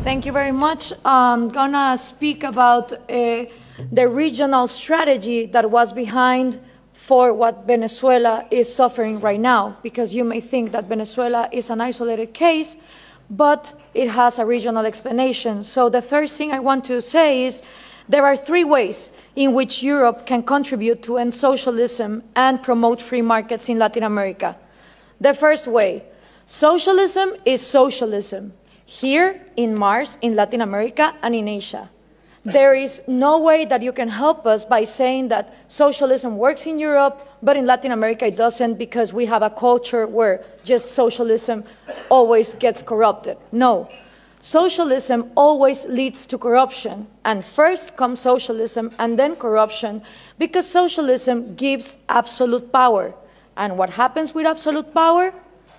Thank you very much. I'm gonna speak about the regional strategy that was behind for what Venezuela is suffering right now, because you may think that Venezuela is an isolated case, but it has a regional explanation. So the first thing I want to say is there are three ways in which Europe can contribute to end socialism and promote free markets in Latin America. The first way, socialism is socialism, here in Mars, in Latin America, and in Asia. There is no way that you can help us by saying that socialism works in Europe, but in Latin America it doesn't, because we have a culture where just socialism always gets corrupted. No. Socialism always leads to corruption, and first comes socialism and then corruption, because socialism gives absolute power. And what happens with absolute power?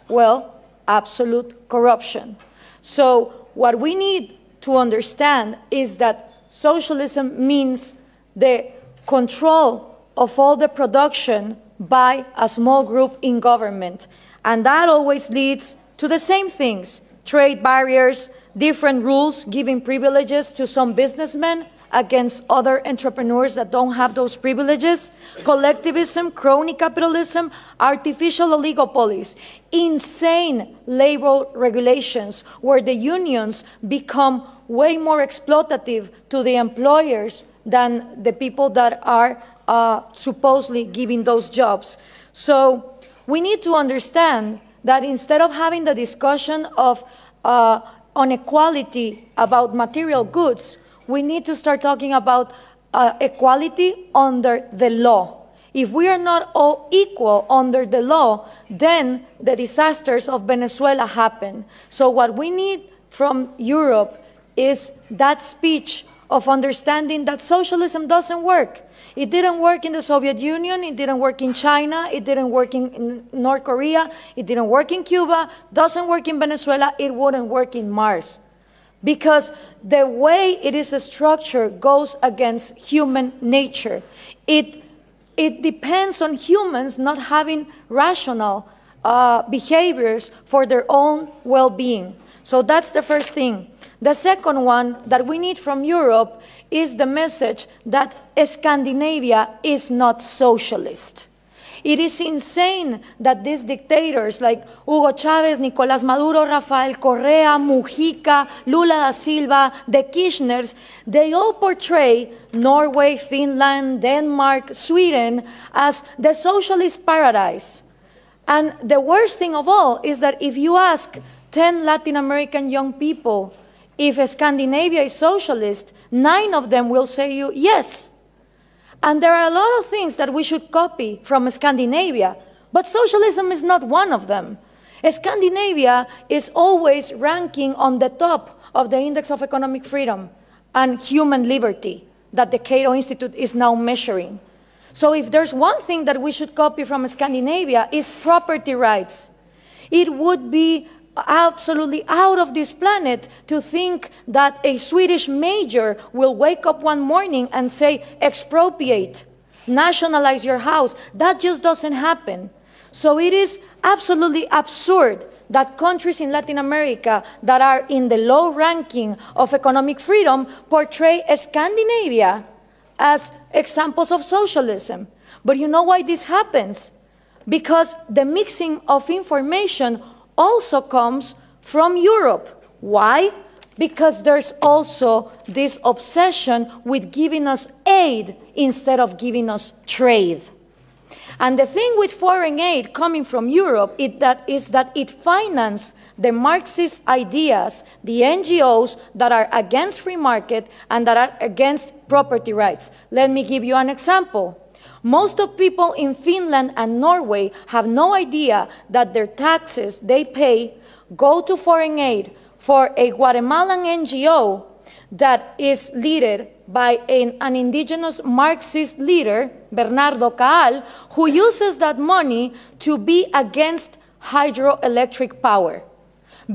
Well, absolute corruption. So what we need to understand is that socialism means the control of all the production by a small group in government. And that always leads to the same things: trade barriers, different rules giving privileges to some businessmen against other entrepreneurs that don't have those privileges, collectivism, crony capitalism, artificial oligopolies, insane labor regulations where the unions become way more exploitative to the employers than the people that are supposedly giving those jobs. So we need to understand that instead of having the discussion of inequality about material goods, we need to start talking about equality under the law. If we are not all equal under the law, then the disasters of Venezuela happen. So what we need from Europe is that speech of understanding that socialism doesn't work. It didn't work in the Soviet Union, it didn't work in China, it didn't work in North Korea, it didn't work in Cuba, doesn't work in Venezuela, it wouldn't work in Mars. Because the way it is structured goes against human nature. It depends on humans not having rational behaviors for their own well-being. So that's the first thing. The second one that we need from Europe is the message that Scandinavia is not socialist. It is insane that these dictators like Hugo Chavez, Nicolás Maduro, Rafael Correa, Mujica, Lula da Silva, the Kirchners, they all portray Norway, Finland, Denmark, Sweden as the socialist paradise. And the worst thing of all is that if you ask 10 Latin American young people if Scandinavia is socialist, 9 of them will say you yes. And there are a lot of things that we should copy from Scandinavia, but socialism is not one of them. Scandinavia is always ranking on the top of the Index of Economic Freedom and Human Liberty that the Cato Institute is now measuring. So if there's one thing that we should copy from Scandinavia is property rights. It would be absolutely out of this planet to think that a Swedish major will wake up one morning and say, expropriate, nationalize your house. That just doesn't happen. So it is absolutely absurd that countries in Latin America that are in the low ranking of economic freedom portray Scandinavia as examples of socialism. But you know why this happens? Because the mixing of information also comes from Europe. Why? Because there's also this obsession with giving us aid instead of giving us trade. And the thing with foreign aid coming from Europe is that it finances the Marxist ideas, the NGOs that are against free market and that are against property rights. Let me give you an example. Most of people in Finland and Norway have no idea that their taxes they pay go to foreign aid for a Guatemalan NGO that is led by an indigenous Marxist leader, Bernardo Caal, who uses that money to be against hydroelectric power.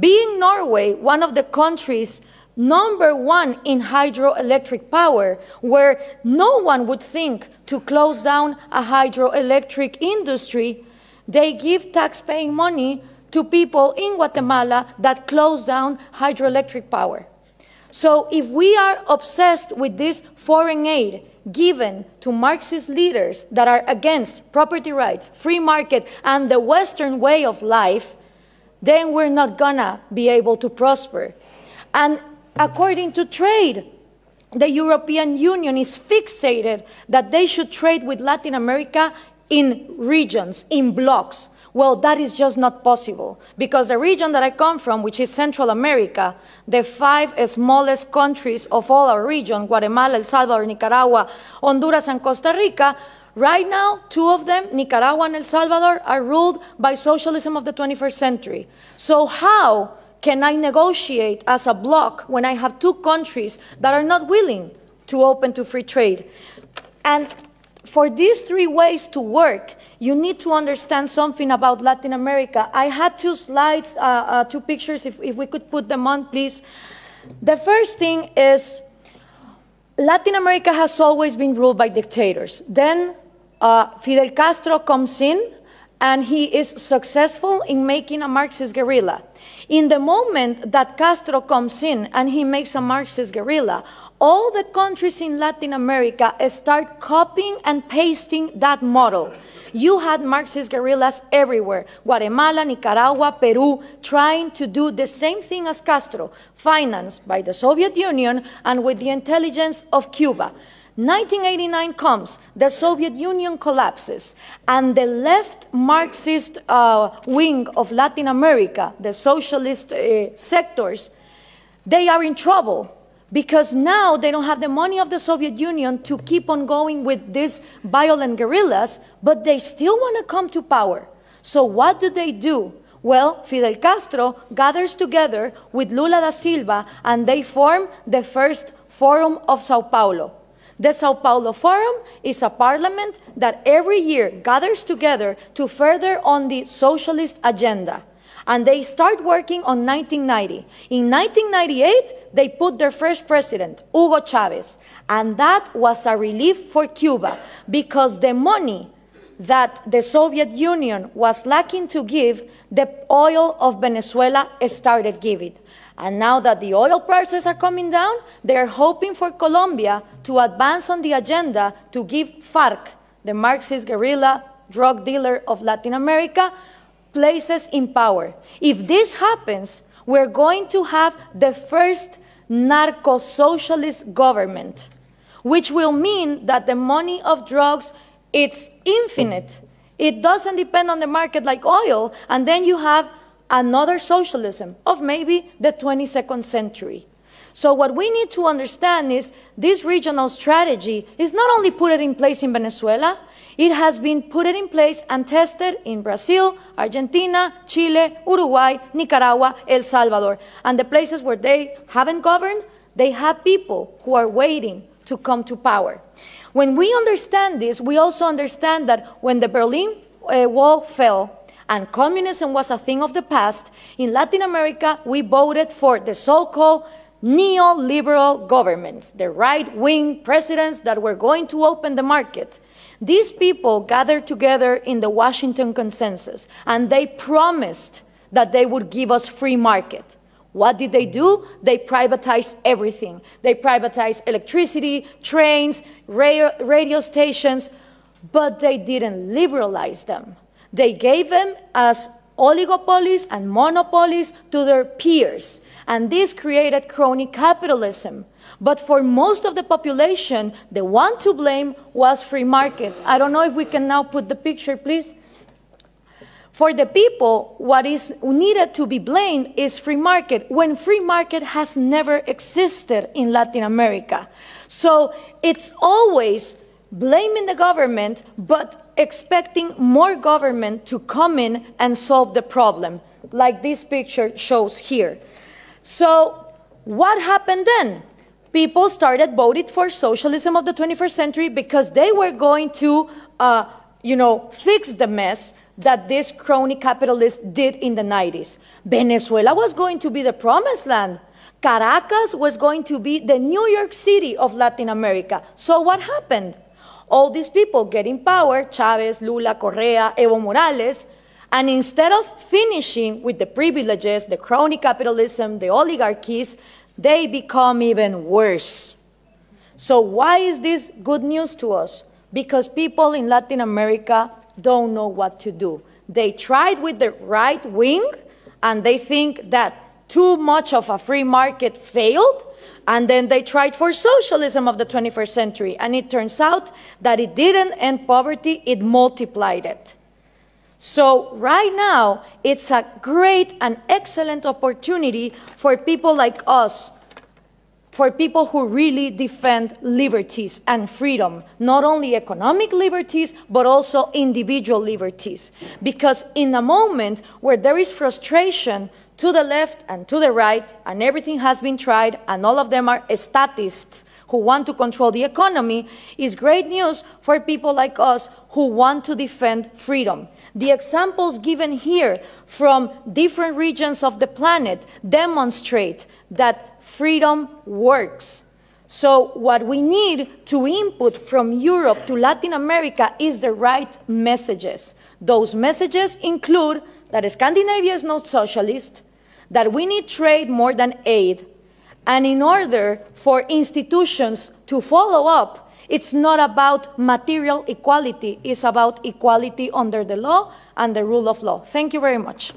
Being Norway one of the countries #1 in hydroelectric power, where no one would think to close down a hydroelectric industry, they give tax-paying money to people in Guatemala that close down hydroelectric power. So if we are obsessed with this foreign aid given to Marxist leaders that are against property rights, free market, and the Western way of life, then we're not gonna be able to prosper. And according to trade, the European Union is fixated that they should trade with Latin America in regions, in blocks. Well, that is just not possible, because the region that I come from, which is Central America, the 5 smallest countries of all our region, Guatemala, El Salvador, Nicaragua, Honduras, and Costa Rica, right now, 2 of them, Nicaragua and El Salvador, are ruled by socialism of the 21st century. So how can I negotiate as a bloc when I have 2 countries that are not willing to open to free trade? And for these 3 ways to work, you need to understand something about Latin America. I had 2 slides, 2 pictures, if we could put them on, please. The first thing is Latin America has always been ruled by dictators. Then Fidel Castro comes in, and he is successful in making a Marxist guerrilla. In the moment that Castro comes in and he makes a Marxist guerrilla, all the countries in Latin America start copying and pasting that model. You had Marxist guerrillas everywhere, Guatemala, Nicaragua, Peru, trying to do the same thing as Castro, financed by the Soviet Union and with the intelligence of Cuba. 1989 comes, the Soviet Union collapses, and the left Marxist wing of Latin America, the socialist sectors, they are in trouble, because now they don't have the money of the Soviet Union to keep on going with these violent guerrillas, but they still want to come to power. So what do? Well, Fidel Castro gathers together with Lula da Silva, and they form the first Forum of Sao Paulo. The Sao Paulo Forum is a parliament that every year gathers together to further on the socialist agenda. And they start working on 1990. In 1998, they put their first president, Hugo Chavez. And that was a relief for Cuba, because the money that the Soviet Union was lacking to give, the oil of Venezuela started giving. And now that the oil prices are coming down, they're hoping for Colombia to advance on the agenda to give FARC, the Marxist guerrilla drug dealer of Latin America, places in power. If this happens, we're going to have the first narco-socialist government, which will mean that the money of drugs, it's infinite. It doesn't depend on the market like oil, and then you have another socialism of maybe the 22nd century. So what we need to understand is this regional strategy is not only put in place in Venezuela, it has been put in place and tested in Brazil, Argentina, Chile, Uruguay, Nicaragua, El Salvador. And the places where they haven't governed, they have people who are waiting to come to power. When we understand this, we also understand that when the Berlin Wall fell, and communism was a thing of the past, in Latin America, we voted for the so-called neoliberal governments, the right-wing presidents that were going to open the market. These people gathered together in the Washington Consensus, and they promised that they would give us free market. What did they do? They privatized everything. They privatized electricity, trains, radio stations, but they didn't liberalize them. They gave them as oligopolies and monopolies to their peers, and this created crony capitalism. But for most of the population, the one to blame was free market. I don't know if we can now put the picture, please. For the people, what is needed to be blamed is free market, when free market has never existed in Latin America. So it's always blaming the government, but expecting more government to come in and solve the problem, like this picture shows here. So what happened then? People started voting for socialism of the 21st century because they were going to, fix the mess that this crony capitalists did in the 90s. Venezuela was going to be the promised land. Caracas was going to be the New York City of Latin America. So what happened? All these people get in power, Chavez, Lula, Correa, Evo Morales, and instead of finishing with the privileges, the crony capitalism, the oligarchies, they become even worse. So why is this good news to us? Because people in Latin America don't know what to do. They tried with the right wing, and they think that too much of a free market failed, and then they tried for socialism of the 21st century, and it turns out that it didn't end poverty, it multiplied it. So right now, it's a great and excellent opportunity for people like us, for people who really defend liberties and freedom, not only economic liberties, but also individual liberties. Because in a moment where there is frustration to the left and to the right, and everything has been tried, and all of them are statists who want to control the economy, is great news for people like us who want to defend freedom. The examples given here from different regions of the planet demonstrate that freedom works. So what we need to input from Europe to Latin America is the right messages. Those messages include that Scandinavia is not socialist, that we need trade more than aid, and in order for institutions to follow up, it's not about material equality, it's about equality under the law and the rule of law. Thank you very much.